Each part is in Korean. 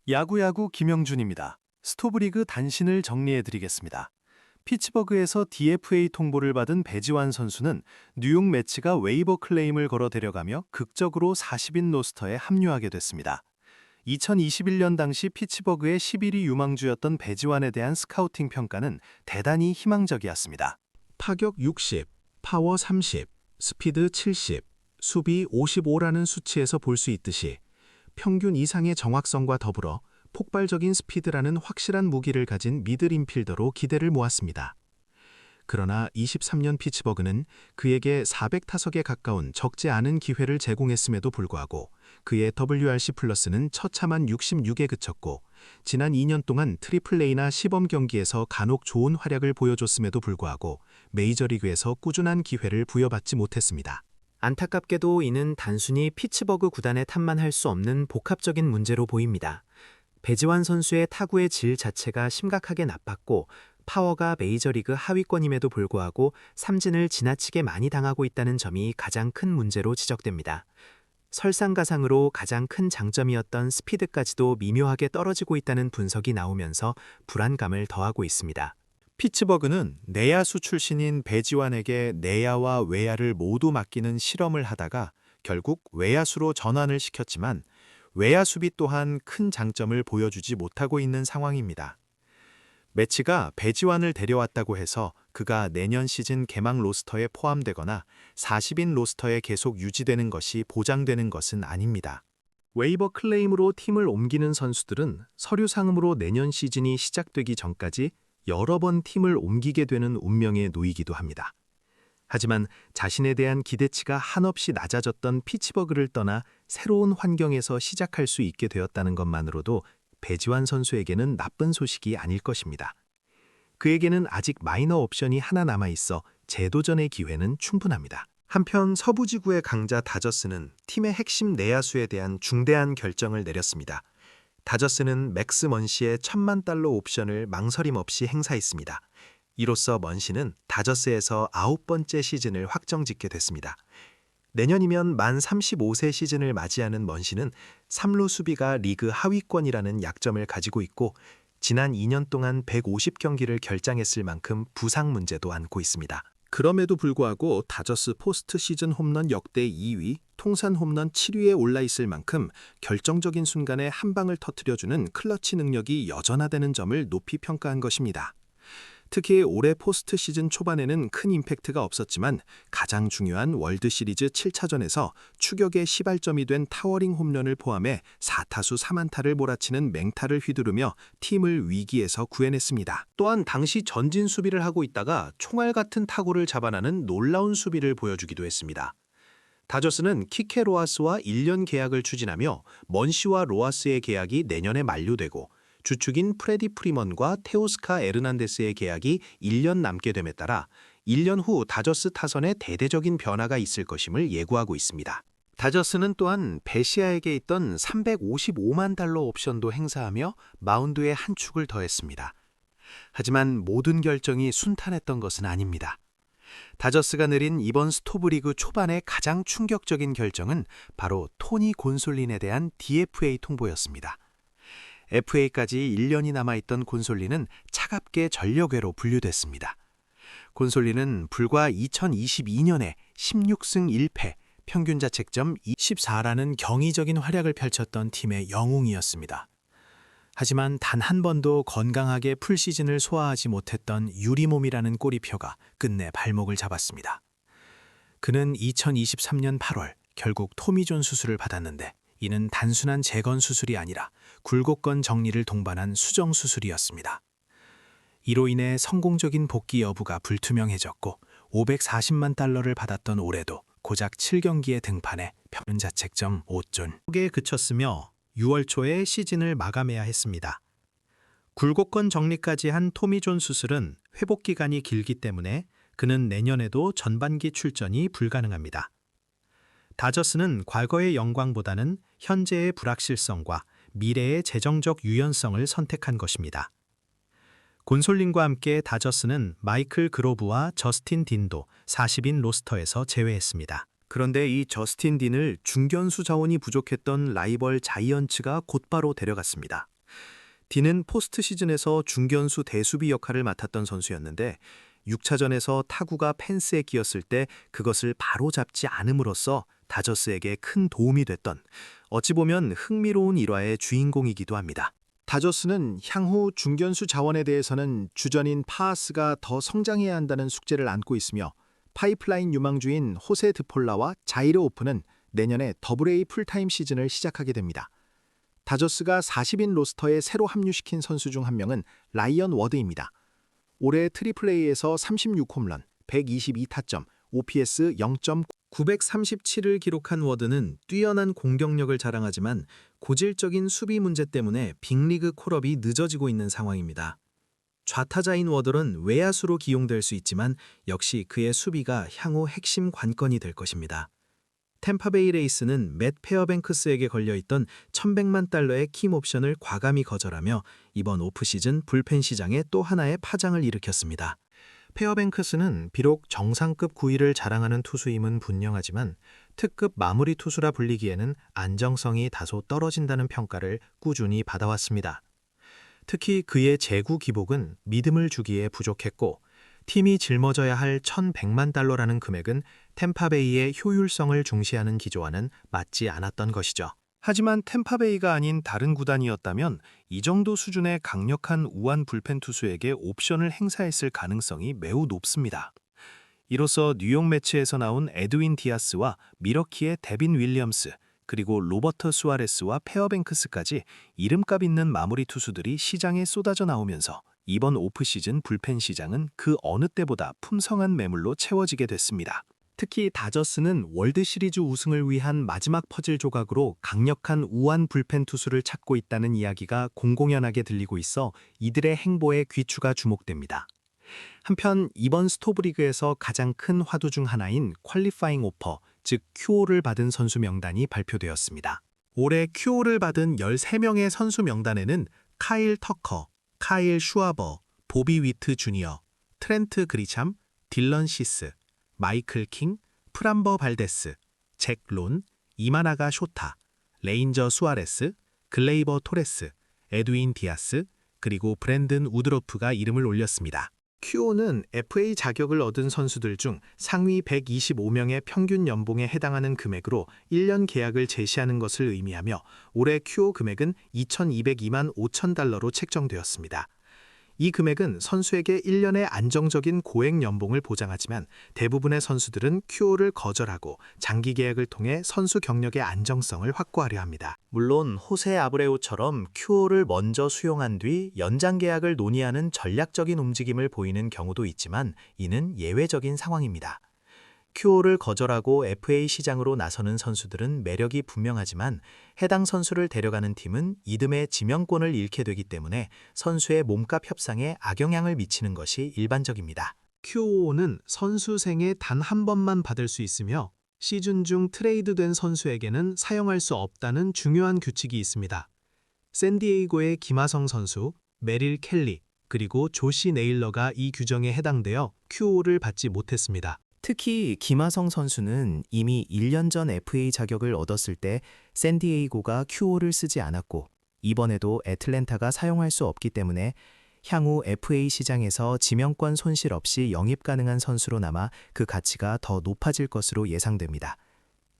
야구야구 김영준입니다. 스토브리그 단신을 정리해드리겠습니다. 피츠버그에서 DFA 통보를 받은 배지환 선수는 뉴욕 매치가 웨이버 클레임을 걸어 데려가며 극적으로 40인 로스터에 합류하게 됐습니다. 2021년 당시 피츠버그의 11위 유망주였던 배지환에 대한 스카우팅 평가는 대단히 희망적이었습니다. 타격 60, 파워 30, 스피드 70, 수비 55라는 수치에서 볼 수 있듯이 평균 이상의 정확성과 더불어 폭발적인 스피드라는 확실한 무기를 가진 미들 인필더로 기대를 모았습니다. 그러나 23년 피츠버그는 그에게 400타석에 가까운 적지 않은 기회를 제공했음에도 불구하고 그의 WRC 플러스는 처참한 66에 그쳤고 지난 2년 동안 트리플 A나 시범 경기에서 간혹 좋은 활약을 보여줬음에도 불구하고 메이저리그에서 꾸준한 기회를 부여받지 못했습니다. 안타깝게도 이는 단순히 피츠버그 구단에 탓만할 수 없는 복합적인 문제로 보입니다. 배지환 선수의 타구의 질 자체가 심각하게 나빴고 파워가 메이저리그 하위권임에도 불구하고 삼진을 지나치게 많이 당하고 있다는 점이 가장 큰 문제로 지적됩니다. 설상가상으로 가장 큰 장점이었던 스피드까지도 미묘하게 떨어지고 있다는 분석이 나오면서 불안감을 더하고 있습니다. 피츠버그는 내야수 출신인 배지환에게 내야와 외야를 모두 맡기는 실험을 하다가 결국 외야수로 전환을 시켰지만 외야 수비 또한 큰 장점을 보여주지 못하고 있는 상황입니다. 매치가 배지환을 데려왔다고 해서 그가 내년 시즌 개막 로스터에 포함되거나 40인 로스터에 계속 유지되는 것이 보장되는 것은 아닙니다. 웨이버 클레임으로 팀을 옮기는 선수들은 서류 상음으로 내년 시즌이 시작되기 전까지 여러 번 팀을 옮기게 되는 운명에 놓이기도 합니다. 하지만 자신에 대한 기대치가 한없이 낮아졌던 피츠버그를 떠나 새로운 환경에서 시작할 수 있게 되었다는 것만으로도 배지환 선수에게는 나쁜 소식이 아닐 것입니다. 그에게는 아직 마이너 옵션이 하나 남아있어 재도전의 기회는 충분합니다. 한편 서부지구의 강자 다저스는 팀의 핵심 내야수에 대한 중대한 결정을 내렸습니다. 다저스는 맥스 먼시의 $10,000,000 옵션을 망설임 없이 행사했습니다. 이로써 먼시는 다저스에서 9번째 시즌을 확정짓게 됐습니다. 내년이면 만 35세 시즌을 맞이하는 먼시는 3루 수비가 리그 하위권이라는 약점을 가지고 있고 지난 2년 동안 150경기를 결장했을 만큼 부상 문제도 안고 있습니다. 그럼에도 불구하고 다저스 포스트 시즌 홈런 역대 2위, 통산 홈런 7위에 올라 있을 만큼 결정적인 순간에 한 방을 터뜨려주는 클러치 능력이 여전하다는 점을 높이 평가한 것입니다. 특히 올해 포스트 시즌 초반에는 큰 임팩트가 없었지만 가장 중요한 월드시리즈 7차전에서 추격의 시발점이 된 타워링 홈런을 포함해 4타수 3안타를 몰아치는 맹타를 휘두르며 팀을 위기에서 구해냈습니다. 또한 당시 전진 수비를 하고 있다가 총알 같은 타구를 잡아나는 놀라운 수비를 보여주기도 했습니다. 다저스는 키케 로하스와 1년 계약을 추진하며 먼시와 로하스의 계약이 내년에 만료되고 주축인 프레디 프리먼과 테오스카 에르난데스의 계약이 1년 남게 됨에 따라 1년 후 다저스 타선에 대대적인 변화가 있을 것임을 예고하고 있습니다. 다저스는 또한 베시아에게 있던 $355만 옵션도 행사하며 마운드에 한 축을 더했습니다. 하지만 모든 결정이 순탄했던 것은 아닙니다. 다저스가 내린 이번 스토브리그 초반의 가장 충격적인 결정은 바로 토니 곤솔린에 대한 DFA 통보였습니다. FA까지 1년이 남아있던 곤솔린은 차갑게 전력외로 분류됐습니다. 곤솔린은 불과 2022년에 16승 1패, 평균 자책점 24라는 경이적인 활약을 펼쳤던 팀의 영웅이었습니다. 하지만 단 한 번도 건강하게 풀시즌을 소화하지 못했던 유리몸이라는 꼬리표가 끝내 발목을 잡았습니다. 그는 2023년 8월 결국 토미존 수술을 받았는데 이는 단순한 재건 수술이 아니라 굴곡건 정리를 동반한 수정 수술이었습니다. 이로 인해 성공적인 복귀 여부가 불투명해졌고 $540만 를 받았던 올해도 고작 7경기에 등판해 평균 자책점 5에 그쳤으며 6월 초에 시즌을 마감해야 했습니다. 굴곡건 정리까지 한 토미존 수술은 회복 기간이 길기 때문에 그는 내년에도 전반기 출전이 불가능합니다. 다저스는 과거의 영광보다는 현재의 불확실성과 미래의 재정적 유연성을 선택한 것입니다. 곤솔린과 함께 다저스는 마이클 그로브와 저스틴 딘도 40인 로스터에서 제외했습니다. 그런데 이 저스틴 딘을 중견수 자원이 부족했던 라이벌 자이언츠가 곧바로 데려갔습니다. 딘은 포스트 시즌에서 중견수 대수비 역할을 맡았던 선수였는데 6차전에서 타구가 펜스에 끼었을 때 그것을 바로 잡지 않음으로써 다저스에게 큰 도움이 됐던 어찌 보면 흥미로운 일화의 주인공이기도 합니다. 다저스는 향후 중견수 자원에 대해서는 주전인 파하스가 더 성장해야 한다는 숙제를 안고 있으며 파이프라인 유망주인 호세 드폴라와 자이르 오프는 내년에 더블A 풀타임 시즌을 시작하게 됩니다. 다저스가 40인 로스터에 새로 합류시킨 선수 중 한 명은 라이언 워드입니다. 올해 트리플A에서 36홈런, 122타점, OPS 0.937을 기록한 워드는 뛰어난 공격력을 자랑하지만 고질적인 수비 문제 때문에 빅리그 콜업이 늦어지고 있는 상황입니다. 좌타자인 워드는 외야수로 기용될 수 있지만 역시 그의 수비가 향후 핵심 관건이 될 것입니다. 템파베이 레이스는 맷 페어뱅크스에게 걸려있던 $1,100만 킴 옵션을 과감히 거절하며 이번 오프시즌 불펜 시장에 또 하나의 파장을 일으켰습니다. 페어뱅크스는 비록 정상급 구위를 자랑하는 투수임은 분명하지만 특급 마무리 투수라 불리기에는 안정성이 다소 떨어진다는 평가를 꾸준히 받아왔습니다. 특히 그의 제구 기복은 믿음을 주기에 부족했고 팀이 짊어져야 할 $1,100만 금액은 템파베이의 효율성을 중시하는 기조와는 맞지 않았던 것이죠. 하지만 템파베이가 아닌 다른 구단이었다면 이 정도 수준의 강력한 우완 불펜 투수에게 옵션을 행사했을 가능성이 매우 높습니다. 이로써 뉴욕 매치에서 나온 에드윈 디아스와 미러키의 데빈 윌리엄스, 그리고 로버트 수아레스와 페어뱅크스까지 이름값 있는 마무리 투수들이 시장에 쏟아져 나오면서 이번 오프시즌 불펜 시장은 그 어느 때보다 풍성한 매물로 채워지게 됐습니다. 특히 다저스는 월드시리즈 우승을 위한 마지막 퍼즐 조각으로 강력한 우완 불펜 투수를 찾고 있다는 이야기가 공공연하게 들리고 있어 이들의 행보에 귀추가 주목됩니다. 한편 이번 스토브리그에서 가장 큰 화두 중 하나인 퀄리파잉 오퍼, 즉 QO를 받은 선수 명단이 발표되었습니다. 올해 QO를 받은 13명의 선수 명단에는 카일 터커, 카일 슈아버, 보비 위트 주니어, 트렌트 그리참, 딜런 시스, 마이클 킹, 프람버 발데스, 잭 론, 이마나가 쇼타, 레인저 수아레스, 글레이버 토레스, 에드윈 디아스, 그리고 브랜든 우드로프가 이름을 올렸습니다. QO는 FA 자격을 얻은 선수들 중 상위 125명의 평균 연봉에 해당하는 금액으로 1년 계약을 제시하는 것을 의미하며 올해 QO 금액은 $2,202만 5천 책정되었습니다. 이 금액은 선수에게 1년의 안정적인 고액 연봉을 보장하지만 대부분의 선수들은 QO를 거절하고 장기 계약을 통해 선수 경력의 안정성을 확보하려 합니다. 물론 호세 아브레우처럼 QO를 먼저 수용한 뒤 연장 계약을 논의하는 전략적인 움직임을 보이는 경우도 있지만 이는 예외적인 상황입니다. QO를 거절하고 FA 시장으로 나서는 선수들은 매력이 분명하지만 해당 선수를 데려가는 팀은 이듬해 지명권을 잃게 되기 때문에 선수의 몸값 협상에 악영향을 미치는 것이 일반적입니다. QO는 선수 생에 단 한 번만 받을 수 있으며 시즌 중 트레이드된 선수에게는 사용할 수 없다는 중요한 규칙이 있습니다. 샌디에이고의 김하성 선수, 메릴 켈리, 그리고 조시 네일러가 이 규정에 해당되어 QO를 받지 못했습니다. 특히 김하성 선수는 이미 1년 전 FA 자격을 얻었을 때 샌디에이고가 QO를 쓰지 않았고 이번에도 애틀랜타가 사용할 수 없기 때문에 향후 FA 시장에서 지명권 손실 없이 영입 가능한 선수로 남아 그 가치가 더 높아질 것으로 예상됩니다.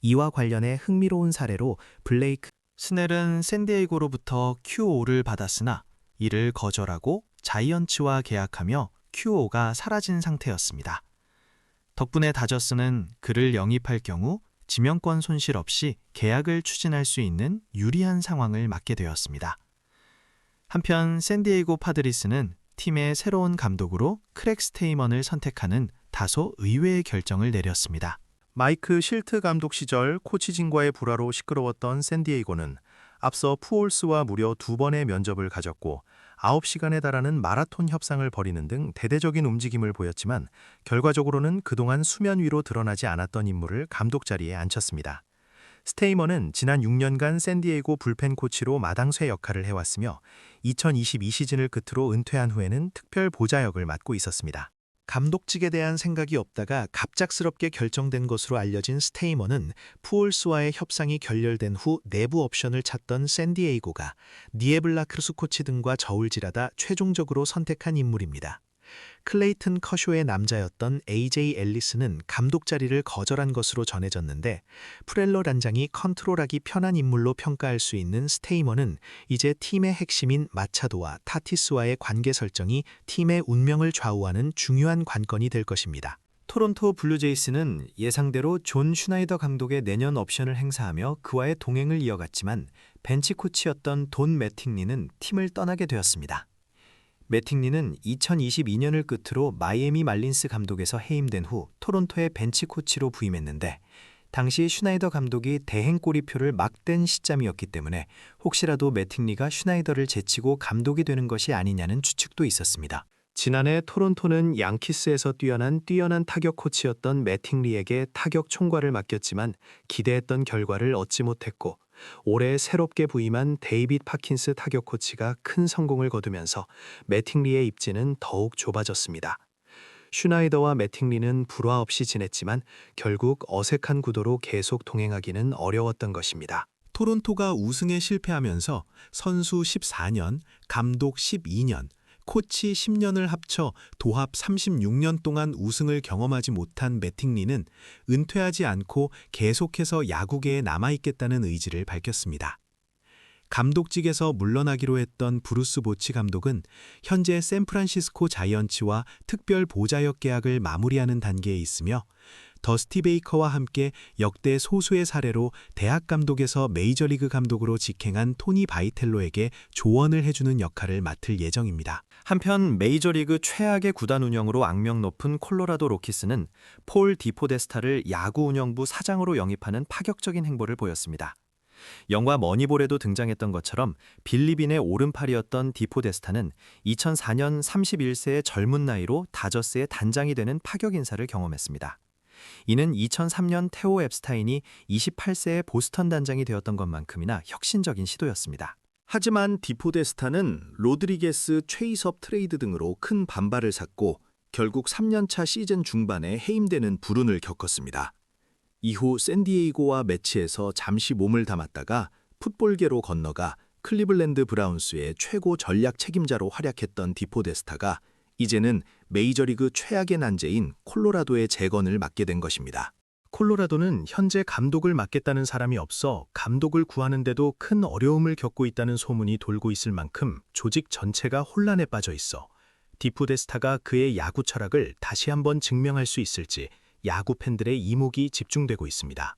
이와 관련해 흥미로운 사례로 블레이크 스넬은 샌디에이고로부터 QO를 받았으나 이를 거절하고 자이언츠와 계약하며 QO가 사라진 상태였습니다. 덕분에 다저스는 그를 영입할 경우 지명권 손실 없이 계약을 추진할 수 있는 유리한 상황을 맞게 되었습니다. 한편 샌디에이고 파드리스는 팀의 새로운 감독으로 크렉 스테이먼을 선택하는 다소 의외의 결정을 내렸습니다. 마이크 실트 감독 시절 코치진과의 불화로 시끄러웠던 샌디에이고는 앞서 푸올스와 무려 2번의 면접을 가졌고 9시간에 달하는 마라톤 협상을 벌이는 등 대대적인 움직임을 보였지만 결과적으로는 그동안 수면 위로 드러나지 않았던 인물을 감독 자리에 앉혔습니다. 스테이먼은 지난 6년간 샌디에이고 불펜 코치로 마당쇠 역할을 해왔으며 2022 시즌을 끝으로 은퇴한 후에는 특별 보좌역을 맡고 있었습니다. 감독직에 대한 생각이 없다가 갑작스럽게 결정된 것으로 알려진 스테이먼은 푸올스와의 협상이 결렬된 후 내부 옵션을 찾던 샌디에이고가 니에블라 크루스 코치 등과 저울질하다 최종적으로 선택한 인물입니다. 클레이튼 커쇼의 남자였던 AJ 앨리스는 감독 자리를 거절한 것으로 전해졌는데 프렐러 단장이 컨트롤하기 편한 인물로 평가할 수 있는 스테이먼은 이제 팀의 핵심인 마차도와 타티스와의 관계 설정이 팀의 운명을 좌우하는 중요한 관건이 될 것입니다. 토론토 블루제이스는 예상대로 존 슈나이더 감독의 내년 옵션을 행사하며 그와의 동행을 이어갔지만 벤치 코치였던 돈 매팅리는 팀을 떠나게 되었습니다. 매팅리는 2022년을 끝으로 마이애미 말린스 감독에서 해임된 후 토론토의 벤치 코치로 부임했는데 당시 슈나이더 감독이 대행 꼬리표를 막 뗀 시점이었기 때문에 혹시라도 매팅리가 슈나이더를 제치고 감독이 되는 것이 아니냐는 추측도 있었습니다. 지난해 토론토는 양키스에서 뛰어난 타격 코치였던 매팅리에게 타격 총괄을 맡겼지만 기대했던 결과를 얻지 못했고 올해 새롭게 부임한 데이빗 파킨스 타격 코치가 큰 성공을 거두면서 매팅리의 입지는 더욱 좁아졌습니다. 슈나이더와 매팅리는 불화 없이 지냈지만 결국 어색한 구도로 계속 동행하기는 어려웠던 것입니다. 토론토가 우승에 실패하면서 선수 14년, 감독 12년, 코치 10년을 합쳐 도합 36년 동안 우승을 경험하지 못한 매팅리는 은퇴하지 않고 계속해서 야구계에 남아있겠다는 의지를 밝혔습니다. 감독직에서 물러나기로 했던 브루스 보치 감독은 현재 샌프란시스코 자이언츠와 특별 보좌역 계약을 마무리하는 단계에 있으며 더스티 베이커와 함께 역대 소수의 사례로 대학 감독에서 메이저리그 감독으로 직행한 토니 바이텔로에게 조언을 해주는 역할을 맡을 예정입니다. 한편 메이저리그 최악의 구단 운영으로 악명 높은 콜로라도 로키스는 폴 디포데스타를 야구 운영부 사장으로 영입하는 파격적인 행보를 보였습니다. 영화 머니볼에도 등장했던 것처럼 빌리빈의 오른팔이었던 디포데스타는 2004년 31세의 젊은 나이로 다저스의 단장이 되는 파격 인사를 경험했습니다. 이는 2003년 테오 앱스타인이 28세의 보스턴 단장이 되었던 것만큼이나 혁신적인 시도였습니다. 하지만 디포데스타는 로드리게스, 최이섭 트레이드 등으로 큰 반발을 샀고 결국 3년차 시즌 중반에 해임되는 불운을 겪었습니다. 이후 샌디에이고와 매치에서 잠시 몸을 담았다가 풋볼계로 건너가 클리블랜드 브라운스의 최고 전략 책임자로 활약했던 디포데스타가 이제는 메이저리그 최악의 난제인 콜로라도의 재건을 맡게 된 것입니다. 콜로라도는 현재 감독을 맡겠다는 사람이 없어 감독을 구하는데도 큰 어려움을 겪고 있다는 소문이 돌고 있을 만큼 조직 전체가 혼란에 빠져 있어 디포데스타가 그의 야구 철학을 다시 한번 증명할 수 있을지 야구 팬들의 이목이 집중되고 있습니다.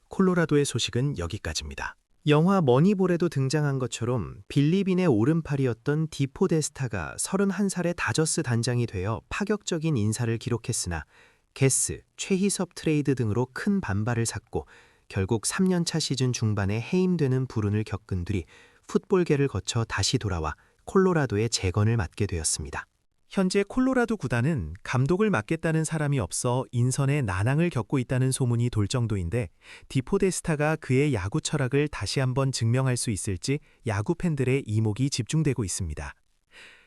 콜로라도의 소식은 여기까지입니다. 영화 머니볼에도 등장한 것처럼 빌리빈의 오른팔이었던 디포데스타가 31살의 다저스 단장이 되어 파격적인 인사를 기록했으나 게스, 최희섭 트레이드 등으로 큰 반발을 샀고 결국 3년차 시즌 중반에 해임되는 불운을 겪은 뒤 풋볼계를 거쳐 다시 돌아와 콜로라도의 재건을 맡게 되었습니다. 현재 콜로라도 구단은 감독을 맡겠다는 사람이 없어 인선에 난항을 겪고 있다는 소문이 돌 정도인데 디포데스타가 그의 야구 철학을 다시 한번 증명할 수 있을지 야구 팬들의 이목이 집중되고 있습니다.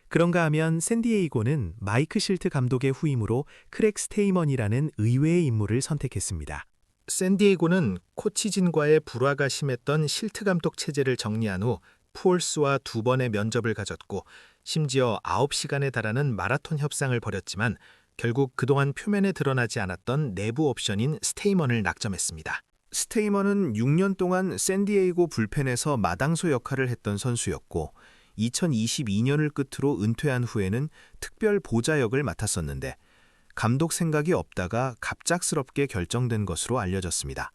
그런가 하면 샌디에이고는 마이크 실트 감독의 후임으로 크렉 스테이먼이라는 의외의 인물을 선택했습니다. 샌디에이고는 코치진과의 불화가 심했던 실트 감독 체제를 정리한 후 푸올스와 2번의 면접을 가졌고 심지어 9시간에 달하는 마라톤 협상을 벌였지만 결국 그동안 표면에 드러나지 않았던 내부 옵션인 스테이먼을 낙점했습니다. 스테이먼은 6년 동안 샌디에이고 불펜에서 마당수 역할을 했던 선수였고 2022년을 끝으로 은퇴한 후에는 특별 보좌역을 맡았었는데 감독 생각이 없다가 갑작스럽게 결정된 것으로 알려졌습니다.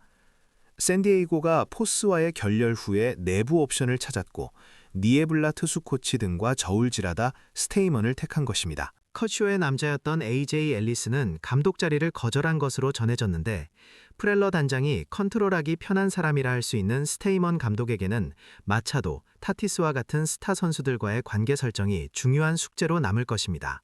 샌디에이고가 포스와의 결렬 후에 내부 옵션을 찾았고 니에블라 투수 코치 등과 저울질하다 스테이먼을 택한 것입니다. 커쇼의 남자였던 AJ 앨리스는 감독 자리를 거절한 것으로 전해졌는데 프렐러 단장이 컨트롤하기 편한 사람이라 할 수 있는 스테이먼 감독에게는 마차도, 타티스와 같은 스타 선수들과의 관계 설정이 중요한 숙제로 남을 것입니다.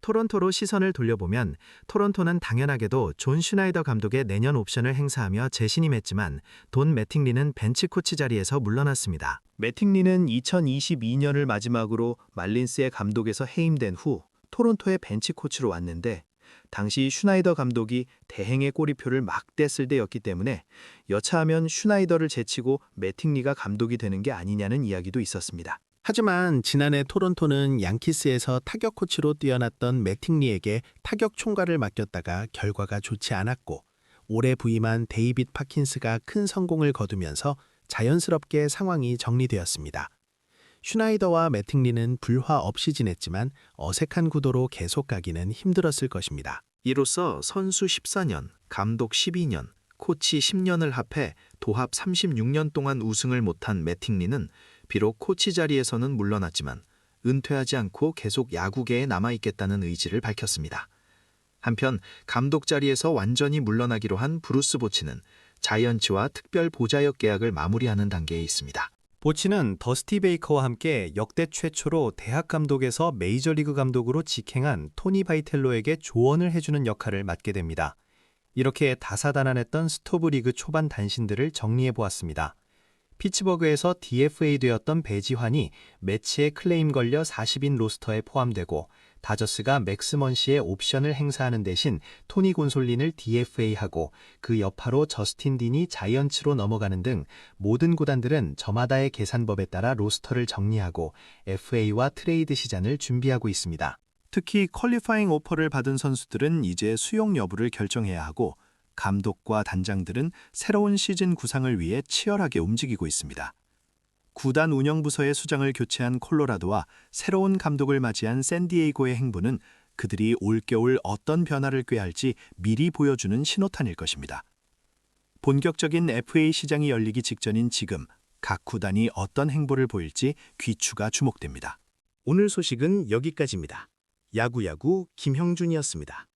토론토로 시선을 돌려보면 토론토는 당연하게도 존 슈나이더 감독의 내년 옵션을 행사하며 재신임했지만 돈 매팅리는 벤치 코치 자리에서 물러났습니다. 매팅리는 2022년을 마지막으로 말린스의 감독에서 해임된 후 토론토의 벤치 코치로 왔는데 당시 슈나이더 감독이 대행의 꼬리표를 막 뗐을 때였기 때문에 여차하면 슈나이더를 제치고 매팅리가 감독이 되는 게 아니냐는 이야기도 있었습니다. 하지만 지난해 토론토는 양키스에서 타격 코치로 뛰어났던 매팅리에게 타격 총괄을 맡겼다가 결과가 좋지 않았고 올해 부임한 데이빗 파킨스가 큰 성공을 거두면서 자연스럽게 상황이 정리되었습니다. 슈나이더와 매팅리는 불화 없이 지냈지만 어색한 구도로 계속 가기는 힘들었을 것입니다. 이로써 선수 14년, 감독 12년, 코치 10년을 합해 도합 36년 동안 우승을 못한 매팅리는 비록 코치 자리에서는 물러났지만 은퇴하지 않고 계속 야구계에 남아있겠다는 의지를 밝혔습니다. 한편 감독 자리에서 완전히 물러나기로 한 브루스 보치는 자이언츠와 특별 보좌역 계약을 마무리하는 단계에 있습니다. 보치는 더스티 베이커와 함께 역대 최초로 대학 감독에서 메이저리그 감독으로 직행한 토니 바이텔로에게 조언을 해주는 역할을 맡게 됩니다. 이렇게 다사다난했던 스토브리그 초반 단신들을 정리해 보았습니다. 피츠버그에서 DFA 되었던 배지환이 매치에 클레임 걸려 40인 로스터에 포함되고 다저스가 맥스 먼시의 옵션을 행사하는 대신 토니 곤솔린을 DFA하고 그 여파로 저스틴 딘이 자이언츠로 넘어가는 등 모든 구단들은 저마다의 계산법에 따라 로스터를 정리하고 FA와 트레이드 시장을 준비하고 있습니다. 특히 퀄리파잉 오퍼를 받은 선수들은 이제 수용 여부를 결정해야 하고 감독과 단장들은 새로운 시즌 구상을 위해 치열하게 움직이고 있습니다. 구단 운영부서의 수장을 교체한 콜로라도와 새로운 감독을 맞이한 샌디에이고의 행보는 그들이 올겨울 어떤 변화를 꾀할지 미리 보여주는 신호탄일 것입니다. 본격적인 FA 시장이 열리기 직전인 지금 각 구단이 어떤 행보를 보일지 귀추가 주목됩니다. 오늘 소식은 여기까지입니다. 야구야구 김형준이었습니다.